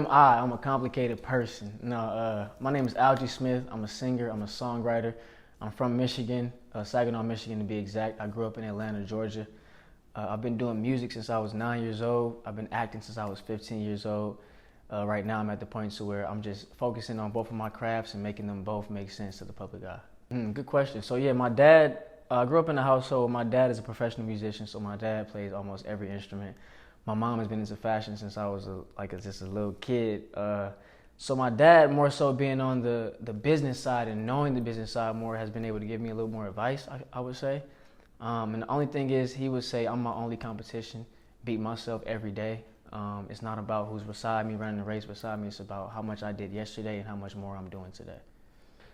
am I? I'm a complicated person. No, my name is Algee Smith. I'm a singer. I'm a songwriter. I'm from Michigan, Saginaw, Michigan to be exact. I grew up in Atlanta, Georgia. I've been doing music since I was 9 years old. I've been acting since I was 15 years old. Right now I'm at the point to where I'm just focusing on both of my crafts and making them both make sense to the public eye. Good question. So yeah, my dad, I grew up in a household. My dad is a professional musician, so my dad plays almost every instrument. My mom has been into fashion since I was just a little kid. So my dad, more so being on the business side and knowing the business side more, has been able to give me a little more advice, I would say. And the only thing is, he would say I'm my only competition, beat myself every day. It's not about who's beside me, running the race beside me. It's about how much I did yesterday and how much more I'm doing today.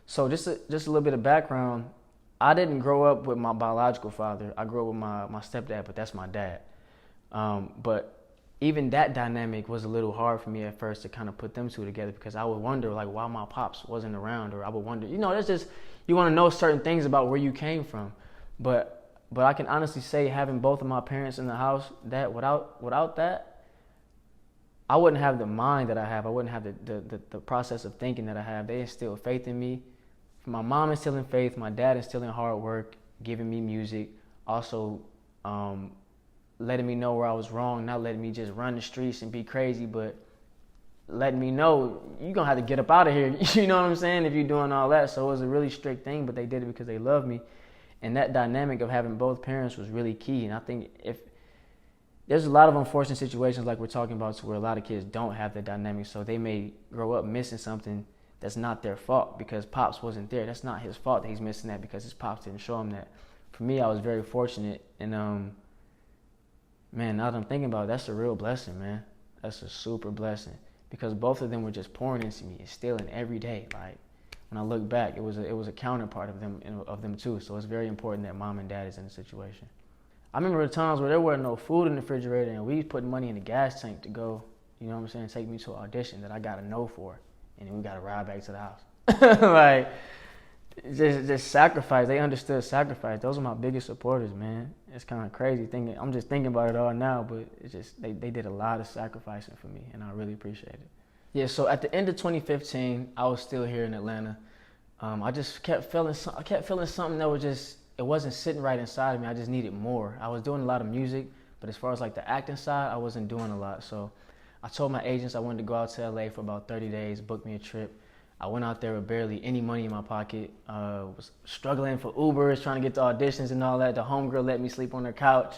So just a little bit of background. I didn't grow up with my biological father. I grew up with my stepdad, but that's my dad. But even that dynamic was a little hard for me at first to kind of put them two together, because I would wonder like why my pops wasn't around, or I would wonder, that's just, you want to know certain things about where you came from. But I can honestly say, having both of my parents in the house, that without that, I wouldn't have the mind that I have. I wouldn't have the process of thinking that I have. They instilled faith in me. My mom instilling faith, my dad instilling hard work, giving me music, also letting me know where I was wrong, not letting me just run the streets and be crazy, but letting me know you're going to have to get up out of here, you know what I'm saying, if you're doing all that. So it was a really strict thing, but they did it because they loved me. And that dynamic of having both parents was really key. And I think if there's a lot of unfortunate situations like we're talking about, where a lot of kids don't have that dynamic, so they may grow up missing something that's not their fault because Pops wasn't there. That's not his fault that he's missing that because his Pops didn't show him that. For me, I was very fortunate, and man, now that I'm thinking about it, that's a real blessing, man. That's a super blessing, because both of them were just pouring into me, instilling every day. Like, when I look back, it was a counterpart of them too. So it's very important that mom and dad is in the situation. I remember the times where there wasn't no food in the refrigerator, and we put money in the gas tank to go, take me to an audition that I got a no for, and then we got to ride back to the house. Like, just sacrifice. They understood sacrifice. Those are my biggest supporters, man. It's kind of crazy thinking. I'm just thinking about it all now, but it's just they did a lot of sacrificing for me, and I really appreciate it. Yeah. So at the end of 2015, I was still here in Atlanta. I just kept feeling something that it wasn't sitting right inside of me. I just needed more. I was doing a lot of music, but as far as like the acting side, I wasn't doing a lot. So I told my agents I wanted to go out to LA for about 30 days, book me a trip. I went out there with barely any money in my pocket, was struggling for Ubers, trying to get to auditions and all that. The homegirl let me sleep on her couch.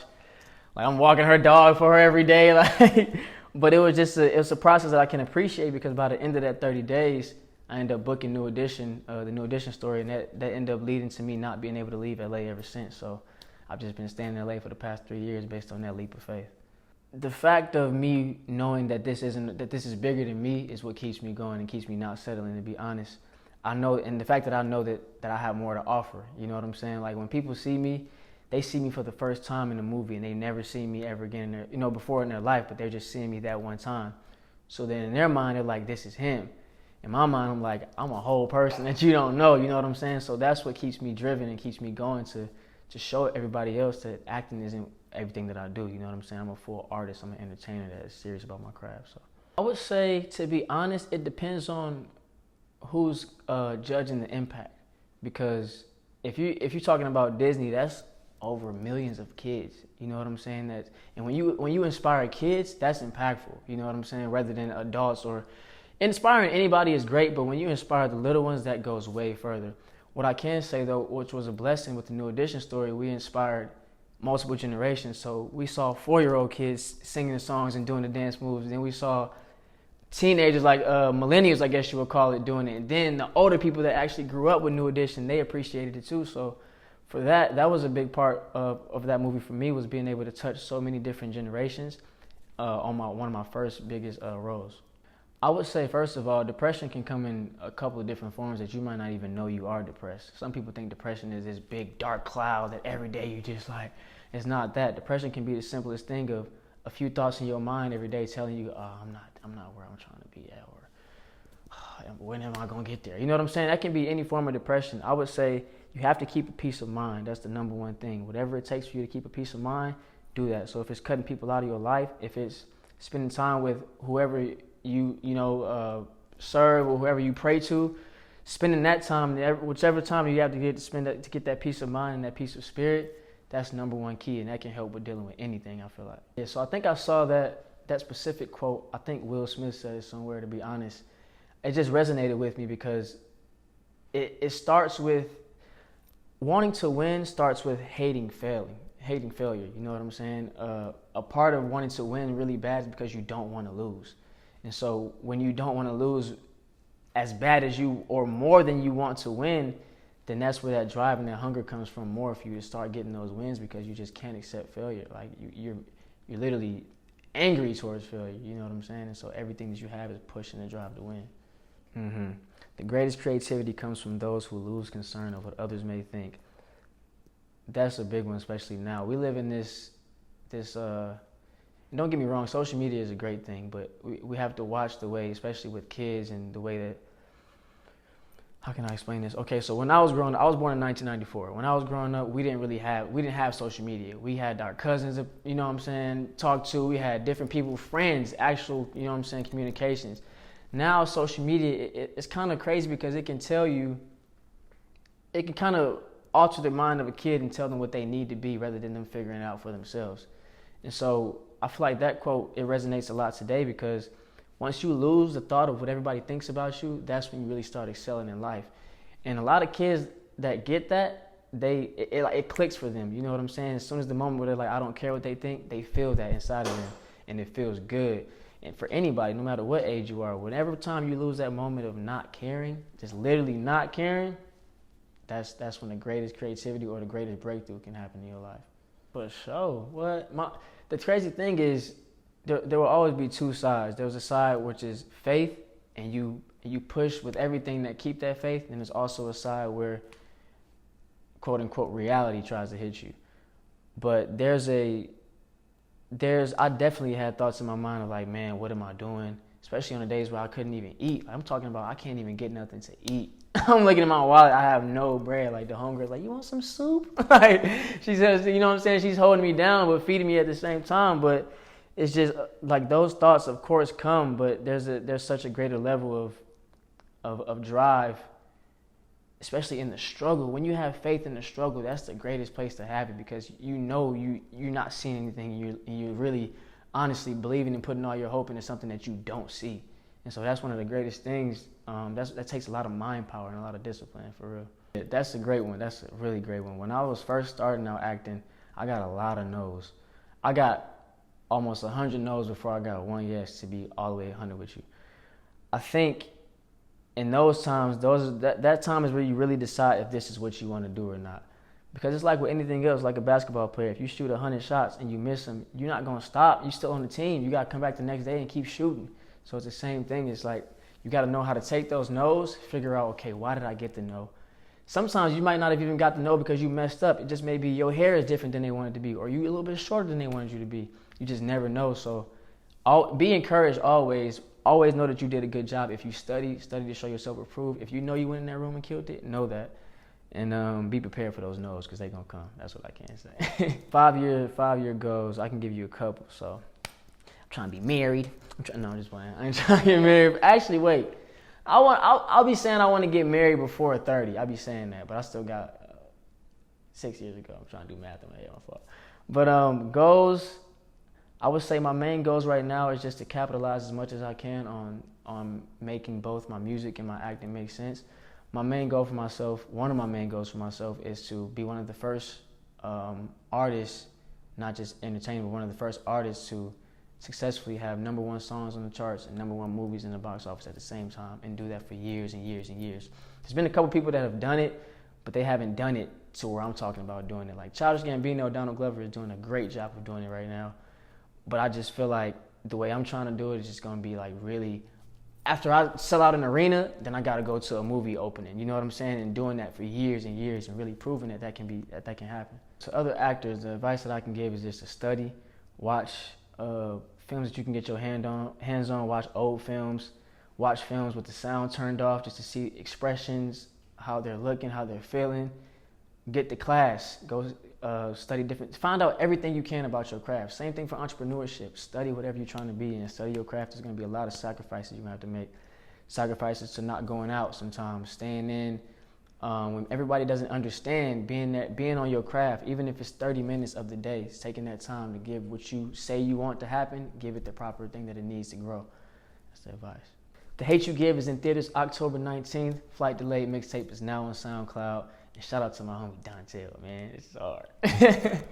Like, I'm walking her dog for her every day. Like, but it was a process that I can appreciate, because by the end of that 30 days, I ended up booking New Edition, the New Edition story, and that ended up leading to me not being able to leave LA ever since. So I've just been staying in LA for the past 3 years based on that leap of faith. The fact of me knowing that this is bigger than me is what keeps me going and keeps me not settling, to be honest. I know, and the fact that I know that I have more to offer, you know what I'm saying? Like, when people see me, they see me for the first time in a movie, and they never see me ever again in their, before in their life, but they're just seeing me that one time. So then in their mind, they're like, this is him. In my mind, I'm like, I'm a whole person that you don't know, you know what I'm saying? So that's what keeps me driven and keeps me going, to show everybody else that acting isn't everything that I do, you know what I'm saying? I'm a full artist, I'm an entertainer that is serious about my craft. So I would say, to be honest, it depends on who's judging the impact, because if you're talking about Disney, that's over millions of kids, you know what I'm saying? And when you inspire kids, that's impactful, you know what I'm saying? Rather than adults. Or inspiring anybody is great, but when you inspire the little ones, that goes way further. What I can say though, which was a blessing with the New Edition story, we inspired multiple generations. So we saw 4-year-old kids singing the songs and doing the dance moves. Then we saw teenagers, like millennials, I guess you would call it, doing it. And then the older people that actually grew up with New Edition, they appreciated it too. So for that was a big part of that movie for me, was being able to touch so many different generations on one of my first biggest roles. I would say, first of all, depression can come in a couple of different forms that you might not even know you are depressed. Some people think depression is this big dark cloud that every day you just like, it's not that. Depression can be the simplest thing of a few thoughts in your mind every day telling you, I'm not where I'm trying to be at, or when am I going to get there? You know what I'm saying? That can be any form of depression. I would say you have to keep a peace of mind. That's the number one thing. Whatever it takes for you to keep a peace of mind, do that. So if it's cutting people out of your life, if it's spending time with whoever serve or whoever you pray to, spending that time, whichever time you have to get to spend that, to get that peace of mind and that peace of spirit, that's number one key, and that can help with dealing with anything, I feel like. Yeah, so I think I saw that specific quote. I think Will Smith said it somewhere, to be honest. It just resonated with me because it starts with wanting to win starts with hating failure. You know what I'm saying? A part of wanting to win really bad is because you don't want to lose. And so when you don't want to lose as bad as you or more than you want to win, then that's where that drive and that hunger comes from more for you to start getting those wins, because you just can't accept failure. Like you're literally angry towards failure. You know what I'm saying? And so everything that you have is pushing the drive to win. Mm-hmm. The greatest creativity comes from those who lose concern of what others may think. That's a big one, especially now. We live in this. Don't get me wrong, social media is a great thing, but we have to watch the way, especially with kids, and the way that. How can I explain this? Okay, so when I was growing up, I was born in 1994. When I was growing up, we didn't have social media. We had our cousins, you know what I'm saying, talk to. We had different people, friends, actual, you know what I'm saying, communications. Now social media, it's kind of crazy because it can tell you, it can kind of alter the mind of a kid and tell them what they need to be rather than them figuring it out for themselves. And so I feel like that quote, it resonates a lot today, because once you lose the thought of what everybody thinks about you, that's when you really start excelling in life. And a lot of kids that get that, it clicks for them. You know what I'm saying? As soon as the moment where they're like, I don't care what they think, they feel that inside of them, and it feels good. And for anybody, no matter what age you are, whenever time you lose that moment of not caring, just literally not caring, that's when the greatest creativity or the greatest breakthrough can happen in your life. For sure. The crazy thing is, there will always be two sides. There's a side which is faith, and you push with everything that keep that faith, and there's also a side where, quote unquote, reality tries to hit you. But I definitely had thoughts in my mind of like, man, what am I doing? Especially on the days where I couldn't even eat. I'm talking about I can't even get nothing to eat. I'm looking at my wallet, I have no bread. Like the homegirl's like, you want some soup? Like she says, you know what I'm saying? She's holding me down but feeding me at the same time. But it's just like those thoughts, of course, come, but there's such a greater level of drive, especially in the struggle. When you have faith in the struggle, that's the greatest place to have it, because you know you're not seeing anything, and you're really honestly believing and putting all your hope into something that you don't see. And so that's one of the greatest things. That takes a lot of mind power and a lot of discipline, for real. Yeah, that's a great one. That's a really great one. When I was first starting out acting, I got a lot of no's. I got almost 100 no's before I got one yes, to be all the way 100 with you. I think in those times, that time is where you really decide if this is what you want to do or not. Because it's like with anything else, like a basketball player. If you shoot 100 shots and you miss them, you're not going to stop. You're still on the team. You got to come back the next day and keep shooting. So it's the same thing. It's like you got to know how to take those no's, figure out, okay, why did I get the no? Sometimes you might not have even got the no because you messed up. It just may be your hair is different than they wanted to be, or you a little bit shorter than they wanted you to be. You just never know. So be encouraged always. Always know that you did a good job. If you study to show yourself approved. If you know you went in that room and killed it, know that. And be prepared for those no's, because they're going to come. That's what I can say. 5-year goals, I can give you a couple. So I'm trying to be married. No, I'm just playing. I ain't trying to get married. Actually, wait. I'll be saying I want to get married before 30. I'll be saying that, but I still got 6 years ago. I'm trying to do math in my head. My fault. But goals, I would say my main goals right now is just to capitalize as much as I can on making both my music and my acting make sense. My main goal for myself, one of my main goals for myself, is to be one of the first artists, not just entertainment, but one of the first artists to successfully have #1 songs on the charts and #1 movies in the box office at the same time, and do that for years and years and years. There's been a couple people that have done it, but they haven't done it to where I'm talking about doing it. Like Childish Gambino, Donald Glover is doing a great job of doing it right now. But I just feel like the way I'm trying to do it is just going to be like really, after I sell out an arena, then I got to go to a movie opening. You know what I'm saying? And doing that for years and years and really proving that can happen. To other actors, the advice that I can give is just to study, watch films that you can get your hands on, watch old films, watch films with the sound turned off just to see expressions, how they're looking, how they're feeling. get to class, go study different, find out everything you can about your craft. Same thing for entrepreneurship. Study whatever you're trying to be and study your craft. There's going to be a lot of sacrifices you're going to have to make. Sacrifices to not going out sometimes, staying in. When everybody doesn't understand, being on your craft, even if it's 30 minutes of the day, it's taking that time to give what you say you want to happen, give it the proper thing that it needs to grow. That's the advice. The Hate You Give is in theaters October 19th. Flight Delayed mixtape is now on SoundCloud. And shout out to my homie Dontel, man. It's hard.